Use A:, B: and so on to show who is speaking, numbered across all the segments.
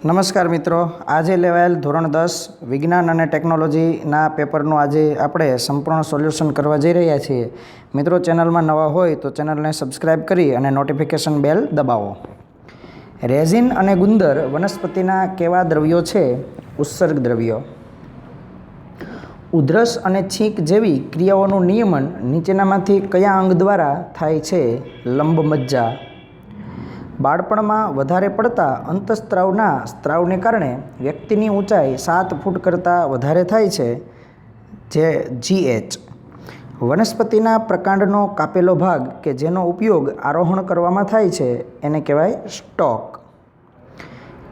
A: નમસ્કાર મિત્રો, આજે લેવાયેલ ધોરણ 10 વિજ્ઞાન અને ટેકનોલોજીના પેપરનું આજે આપણે સંપૂર્ણ સોલ્યુશન કરવા જઈ રહ્યા છીએ. મિત્રો, ચેનલમાં નવા હોય તો ચેનલને સબસ્ક્રાઈબ કરી અને નોટિફિકેશન બેલ દબાવો. રેઝિન અને ગુંદર વનસ્પતિના કેવા દ્રવ્યો છે? ઉત્સર્ગ દ્રવ્યો. ઉધરસ અને છીંક જેવી ક્રિયાઓનું નિયમન નીચેનામાંથી કયા અંગ દ્વારા થાય છે? લંબમજ્જા. બાળપણમાં વધારે પડતા અંતઃસ્ત્રાવના સ્ત્રાવને કારણે વ્યક્તિની ઊંચાઈ 7 ફૂટ કરતાં વધારે થાય છે, જે GH. વનસ્પતિના પ્રકાંડનો કાપેલો ભાગ કે જેનો ઉપયોગ આરોહણ કરવામાં થાય છે એને કહેવાય સ્ટોક.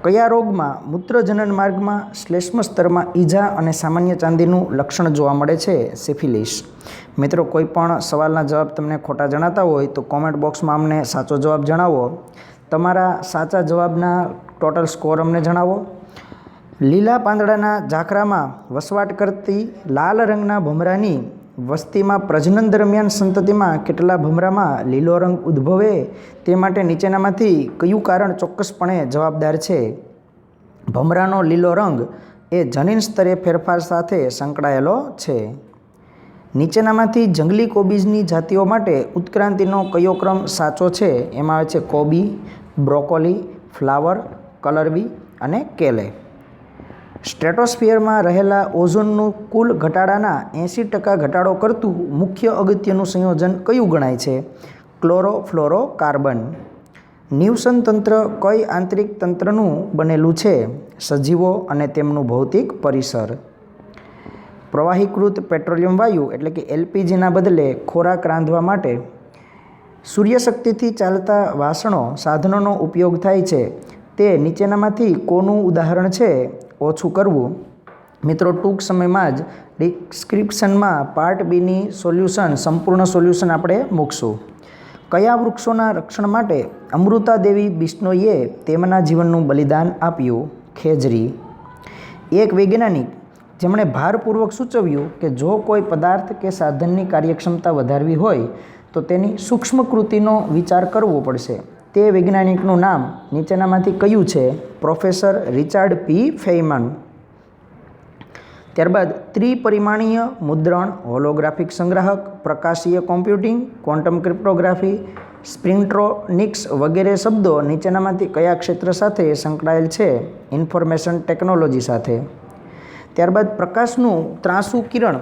A: કયા રોગમાં મૂત્રજનન માર્ગમાં શ્લેષ્મ સ્તરમાં ઈજા અને સામાન્ય ચાંદીનું લક્ષણ જોવા મળે છે? સિફિલિસ. મિત્રો, કોઈ પણ સવાલના જવાબ તમને ખોટા જણાતા હોય તો કોમેન્ટ બોક્સમાં અમને સાચો જવાબ જણાવો. તમારા સાચા જવાબના ટોટલ સ્કોર અમને જણાવો. લીલા પાંદડાના ઝાખરામાં વસવાટ કરતી લાલ રંગના ભમરાની વસ્તીમાં પ્રજનન દરમિયાન સંતતિમાં કેટલા ભમરામાં લીલો રંગ ઉદ્ભવે તે માટે નીચેનામાંથી કયું કારણ ચોક્કસપણે જવાબદાર છે? ભમરાનો લીલો રંગ એ જનીન સ્તરે ફેરફાર સાથે સંકળાયેલો છે. નીચેનામાંથી જંગલી કોબીજની જાતિઓ માટે ઉત્ક્રાંતિનો કયો ક્રમ સાચો છે? એમાં આવે છે કોબી, બ્રોકોલી, ફ્લાવર, કલરવી અને કેલે. સ્ટ્રેટોસ્ફિયરમાં રહેલા ઓઝોનનું કુલ ઘટાડાના 80% ઘટાડો કરતું મુખ્ય અગત્યનું સંયોજન કયું ગણાય છે? ક્લોરોફ્લોરોકાર્બન. નિવસન તંત્ર કઈ આંતરિક તંત્રનું બનેલું છે? સજીવો અને તેમનું ભૌતિક પરિસર. પ્રવાહીકૃત પેટ્રોલિયમ વાયુ એટલે કે LPGના બદલે ખોરાક રાંધવા માટે સૂર્યશક્તિથી ચાલતા વાસણો સાધનોનો ઉપયોગ થાય છે તે નીચેનામાંથી કોનું ઉદાહરણ છે? ઓછું કરવું. મિત્રો, ટૂંક સમયમાં જ ડિસ્ક્રિપ્શનમાં પાર્ટ બીની સોલ્યુશન સંપૂર્ણ સોલ્યુશન આપણે મૂકશું. કયા વૃક્ષોના રક્ષણ માટે અમૃતા દેવી બિશ્નોઈએ તેમના જીવનનું બલિદાન આપ્યું? ખેજરી. એક વૈજ્ઞાનિક જેમણે ભારપૂર્વક સૂચવ્યું કે જો કોઈ પદાર્થ કે સાધનની કાર્યક્ષમતા વધારવી હોય તો તેની સૂક્ષ્મ કૃતિનો વિચાર કરવો પડશે. તે વૈજ્ઞાનિકનું નામ નીચેનામાંથી કયું છે? પ્રોફેસર રિચાર્ડ પી ફેયમન. ત્યારબાદ ત્રિપરિમાણીય મુદ્રણ, હોલોગ્રાફિક સંગ્રાહક, પ્રકાશીય કોમ્પ્યુટિંગ, ક્વોન્ટમ ક્રિપ્ટોગ્રાફી, સ્પ્રિન્ટ્રોનિક્સ વગેરે શબ્દો નીચેનામાંથી કયા ક્ષેત્ર સાથે સંકળાયેલ છે? ઇન્ફોર્મેશન ટેકનોલોજી સાથે. ત્યારબાદ પ્રકાશનું ત્રાંસુ કિરણ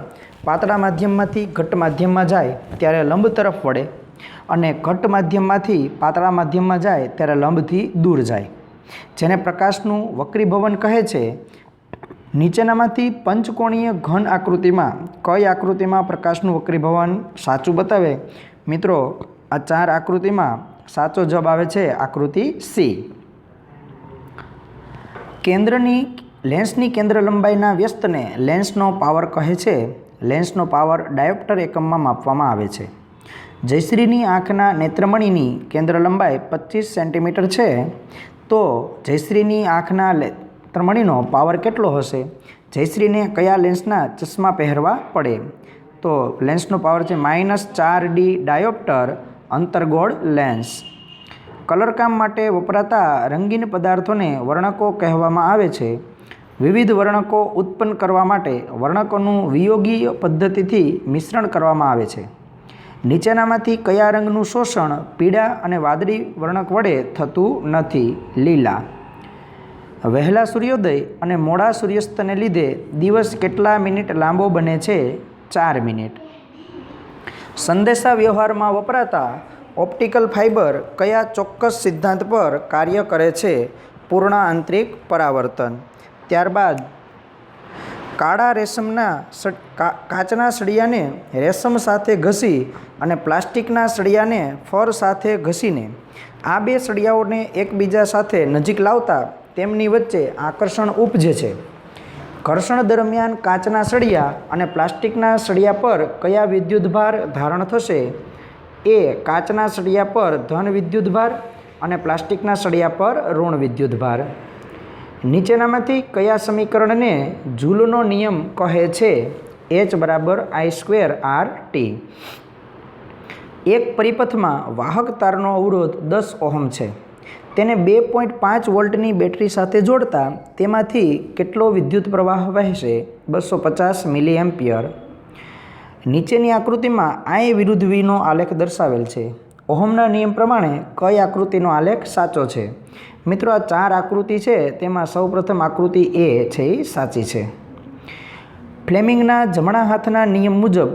A: પાતળા માધ્યમમાંથી ઘટ્ટ માધ્યમમાં જાય ત્યારે લંબ તરફ વળે અને ઘટ્ટ માધ્યમમાંથી પાતળા માધ્યમમાં જાય ત્યારે લંબથી દૂર જાય, જેને પ્રકાશનું વક્રીભવન કહે છે. નીચેનામાંથી પંચકોણીય ઘન આકૃતિમાં કઈ આકૃતિમાં પ્રકાશનું વક્રીભવન સાચું બતાવે? મિત્રો, આ 4 આકૃતિમાં સાચો જવાબ આવે છે આકૃતિ C. લેન્સની કેન્દ્ર લંબાઈના વ્યસ્તને લેન્સનો પાવર કહે છે. લેન્સનો પાવર ડાયોપ્ટર એકમમાં માપવામાં આવે છે. જયશ્રીની આંખના નેત્રમણીની કેન્દ્ર લંબાઈ 25 સેન્ટીમીટર છે, તો જયશ્રીની આંખના નેત્રમણીનો પાવર કેટલો હશે? જયશ્રીને કયા લેન્સના ચશ્મા પહેરવા પડે? તો લેન્સનો પાવર છે -4D ડાયોપ્ટર અંતર્ગોળ લેન્સ. કલરકામ માટે વપરાતા રંગીન પદાર્થોને વર્ણકો કહેવામાં આવે છે. વિવિધ વર્ણકો ઉત્પન્ન કરવા માટે વર્ણકોનું વિયોગીય પદ્ધતિથી મિશ્રણ કરવામાં આવે છે. નીચેનામાંથી કયા રંગનું શોષણ પીળા અને વાદળી વર્ણક વડે થતું નથી? લીલા. વહેલા સૂર્યોદય અને મોડા સૂર્યાસ્તને લીધે દિવસ કેટલા મિનિટ લાંબો બને છે? 4 મિનિટ. સંદેશા વ્યવહારમાં વપરાતા ઓપ્ટિકલ ફાઇબર કયા ચોક્કસ સિદ્ધાંત પર કાર્ય કરે છે? પૂર્ણ આંતરિક પરાવર્તન. ત્યારબાદ કાળા કાચના સળિયાને રેશમ સાથે ઘસી અને પ્લાસ્ટિકના સળિયાને ફર સાથે ઘસીને આ બે સળિયાઓને એકબીજા સાથે નજીક લાવતા તેમની વચ્ચે આકર્ષણ ઉપજે છે. ઘર્ષણ દરમિયાન કાચના સળિયા અને પ્લાસ્ટિકના સળિયા પર કયા વિદ્યુતભાર ધારણ થશે? એ કાચના સળિયા પર ધન વિદ્યુતભાર અને પ્લાસ્ટિકના સળિયા પર ઋણ વિદ્યુતભાર. નીચેનામાંથી કયા સમીકરણને જૂલનો નિયમ કહે છે? H = I²RT. એક પરિપથમાં વાહક તારનો અવરોધ 10 ઓહમ છે. તેને 2.5 વોલ્ટની બેટરી સાથે જોડતા તેમાંથી કેટલો વિદ્યુત પ્રવાહ વહેશે? 250 મિલી એમ્પિયર. નીચેની આકૃતિમાં I વિરુદ્ધ Vનો આલેખ દર્શાવેલ છે. ઓહમના નિયમ પ્રમાણે કઈ આકૃતિનો આલેખ સાચો છે? મિત્રો, આ 4 આકૃતિ છે તેમાં સૌપ્રથમ આકૃતિ A છે એ સાચી છે. ફ્લેમિંગના જમણા હાથના નિયમ મુજબ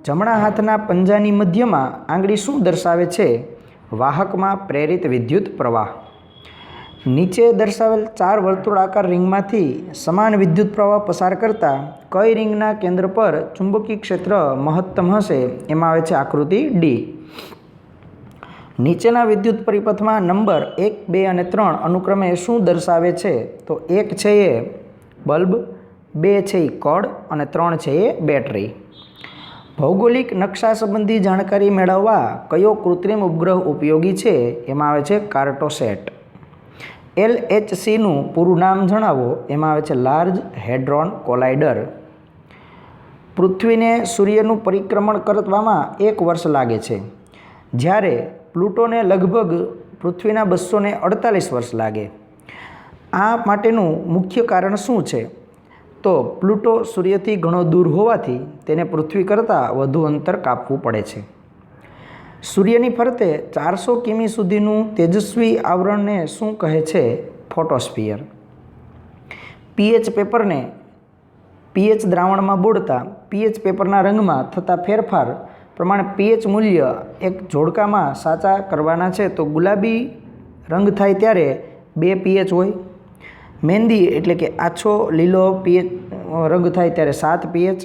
A: જમણા હાથના પંજાની મધ્યમાં આંગળી શું દર્શાવે છે? વાહકમાં પ્રેરિત વિદ્યુત પ્રવાહ. નીચે દર્શાવેલ 4 વર્તુળાકાર રિંગમાંથી સમાન વિદ્યુત પ્રવાહ પસાર કરતા કઈ રિંગના કેન્દ્ર પર ચુંબકીય ક્ષેત્ર મહત્તમ હશે? એમાં આવે છે આકૃતિ D. નીચેના વિદ્યુત પરિપથમાં નંબર 1, 2 અને 3 અનુક્રમે શું દર્શાવે છે? તો 1 છે એ બલ્બ, 2 છે એ કળ અને 3 છે એ બેટરી. ભૌગોલિક નકશા સંબંધી જાણકારી મેળવવા કયો કૃત્રિમ ઉપગ્રહ ઉપયોગી છે? એમાં આવે છે કાર્ટોસેટ. LHCનું પૂરું નામ જણાવો. એમાં આવે છે લાર્જ હેડ્રોન કોલાઇડર. પૃથ્વીને સૂર્યનું પરિક્રમણ કરવામાં 1 વર્ષ લાગે છે, જ્યારે પ્લુટોને લગભગ પૃથ્વીના 248 વર્ષ લાગે. આ માટેનું મુખ્ય કારણ શું છે? તો પ્લુટો સૂર્યથી ઘણો દૂર હોવાથી તેને પૃથ્વી કરતાં વધુ અંતર કાપવું પડે છે. સૂર્યની ફરતે 400 કિમી સુધીનું તેજસ્વી આવરણને શું કહે છે? ફોટોસ્ફિયર. પીએચ પેપરને પીએચ દ્રાવણમાં બોળતા પીએચ પેપરના રંગમાં થતા ફેરફાર પ્રમાણે પીએચ મૂલ્ય એક જોડકામાં સાચા કરવાના છે. તો ગુલાબી રંગ થાય ત્યારે 2 પીએચ હોય, મહેંદી એટલે કે આછો લીલો પીએચ રંગ થાય ત્યારે 7 પીએચ,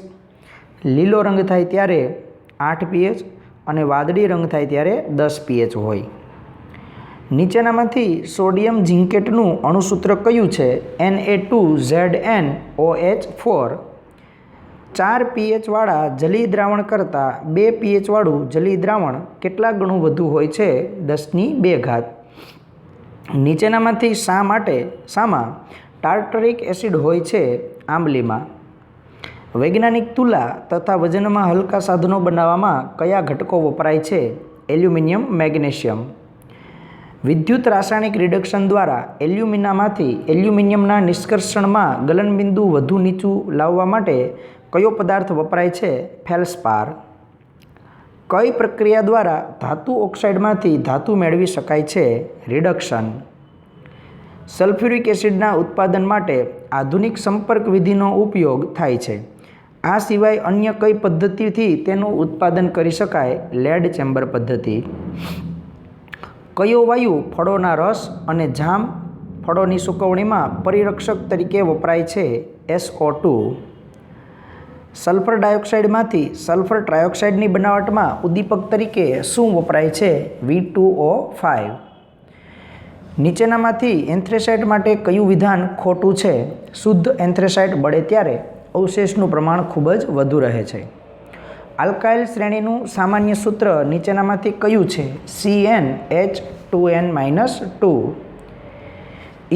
A: લીલો રંગ થાય ત્યારે 8 પીએચ અને વાદળી રંગ થાય ત્યારે 10 પીએચ હોય. નીચેનામાંથી સોડિયમ ઝિંકેટનું અણુસૂત્ર કયું છે? Na2ZnOH4. 4 પીએચવાળા જલી દ્રાવણ કરતાં 2 પીએચવાળું જલી દ્રાવણ કેટલા ગણું વધુ હોય છે? 10⁵. નીચેનામાંથી શામાં ટાર્ટરિક એસિડ હોય છે? આંબલીમાં. વૈજ્ઞાનિક તુલા તથા વજનમાં હલકા સાધનો બનાવવામાં કયા ઘટકો વપરાય છે? Aluminium, magnesium. વિદ્યુત રાસાયણિક રિડક્શન દ્વારા એલ્યુમિનિયમના નિષ્કર્ષણમાં ગલનબિંદુ વધુ નીચું લાવવા માટે કયો પદાર્થ વપરાય છે? ફેલ્સપાર. કઈ પ્રક્રિયા દ્વારા ધાતુ ઓક્સાઇડમાંથી ધાતુ મેળવી શકાય છે? રિડક્શન. સલ્ફ્યુરિક એસિડના ઉત્પાદન માટે આધુનિક સંપર્ક વિધિનો ઉપયોગ થાય છે. આ સિવાય અન્ય કઈ પદ્ધતિથી તેનું ઉત્પાદન કરી શકાય? લેડ ચેમ્બર પદ્ધતિ. કયો વાયુ ફળોના રસ અને જામ ફળોની સૂકવણીમાં પરિરક્ષક તરીકે વપરાય છે? SO2. સલ્ફર ડાયોક્સાઇડમાંથી સલ્ફર ટ્રાયોક્સાઇડની બનાવટમાં ઉદ્દીપક તરીકે શું વપરાય છે? V2O5. નીચેનામાંથી એન્થ્રેસાઇટ માટે કયું વિધાન ખોટું છે? શુદ્ધ એન્થ્રેસાઇટ બળે ત્યારે અવશેષનું પ્રમાણ ખૂબ જ વધુ રહે છે. આલ્કાઇલ શ્રેણીનું સામાન્ય સૂત્ર નીચેનામાંથી કયું છે? CnH2n-2.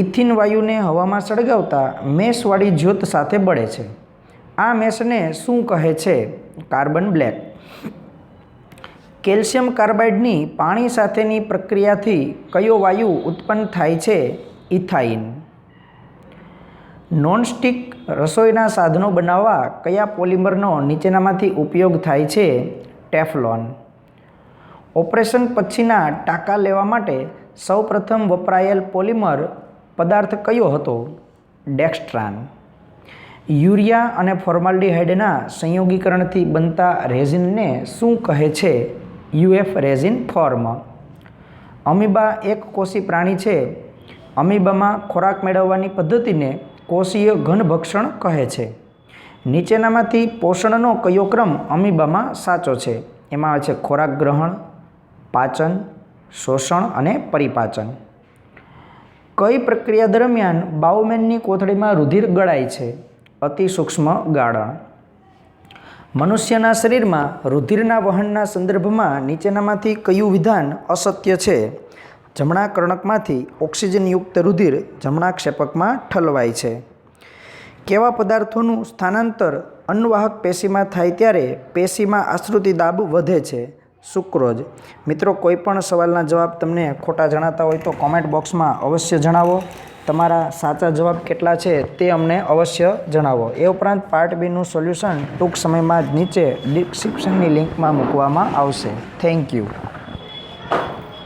A: ઇથિન વાયુને હવામાં સળગાવતા મેષવાળી જ્યોત સાથે બળે છે. આ મેષને શું કહે છે? Carbon black. કેલ્શિયમ કાર્બાઇડની પાણી સાથેની પ્રક્રિયાથી કયો વાયુ ઉત્પન્ન થાય છે? ઇથાઇન. નોનસ્ટિક રસોઈના સાધનો બનાવવા કયા પોલિમરનો નીચેનામાંથી ઉપયોગ થાય છે? ટેફલોન. ઓપરેશન પછીના ટાંકા લેવા માટે સૌપ્રથમ વપરાયેલ પોલિમર પદાર્થ કયો હતો? ડેક્સ્ટ્રાન. યુરિયા અને ફોર્માલ્ડિહાઇડના સંયોગીકરણથી બનતા રેઝિનને શું કહે છે? UF resin form. અમીબા એક કોષી પ્રાણી છે. અમીબામાં ખોરાક મેળવવાની પદ્ધતિને કોષીય ઘનભક્ષણ કહે છે. નીચેનામાંથી પોષણનો કયો ક્રમ અમીબામાં સાચો છે? એમાં આવે છે ખોરાક ગ્રહણ, પાચન, શોષણ અને પરિપાચન. કઈ પ્રક્રિયા દરમિયાન બાઉમેનની કોથળીમાં રુધિર ગળાય છે? અતિ સૂક્ષ્મ ગાળણ. મનુષ્યના શરીરમાં રુધિરના વહનના સંદર્ભમાં નીચેનામાંથી કયું વિધાન અસત્ય છે? જમણા કર્ણકમાંથી ઓક્સિજનયુક્ત રુધિર જમણા ક્ષેપકમાં ઠલવાય છે. કેવા પદાર્થોનું સ્થાનાંતર અન્નવાહક પેશીમાં થાય ત્યારે પેશીમાં આશ્રુતિ દાબ વધે છે? સુક્રોઝ. મિત્રો, કોઈ પણ સવાલના જવાબ તમને ખોટા જણાતા હોય તો કોમેન્ટ બોક્સમાં અવશ્ય જણાવો. તમારા સાચા જવાબ કેટલા છે તે અમને અવશ્ય જણાવો. એ ઉપરાંત પાર્ટ બીનું સોલ્યુશન ટૂંક સમયમાં જ નીચે ડિસ્ક્રિપ્શનની લિંકમાં મૂકવામાં આવશે. Thank you.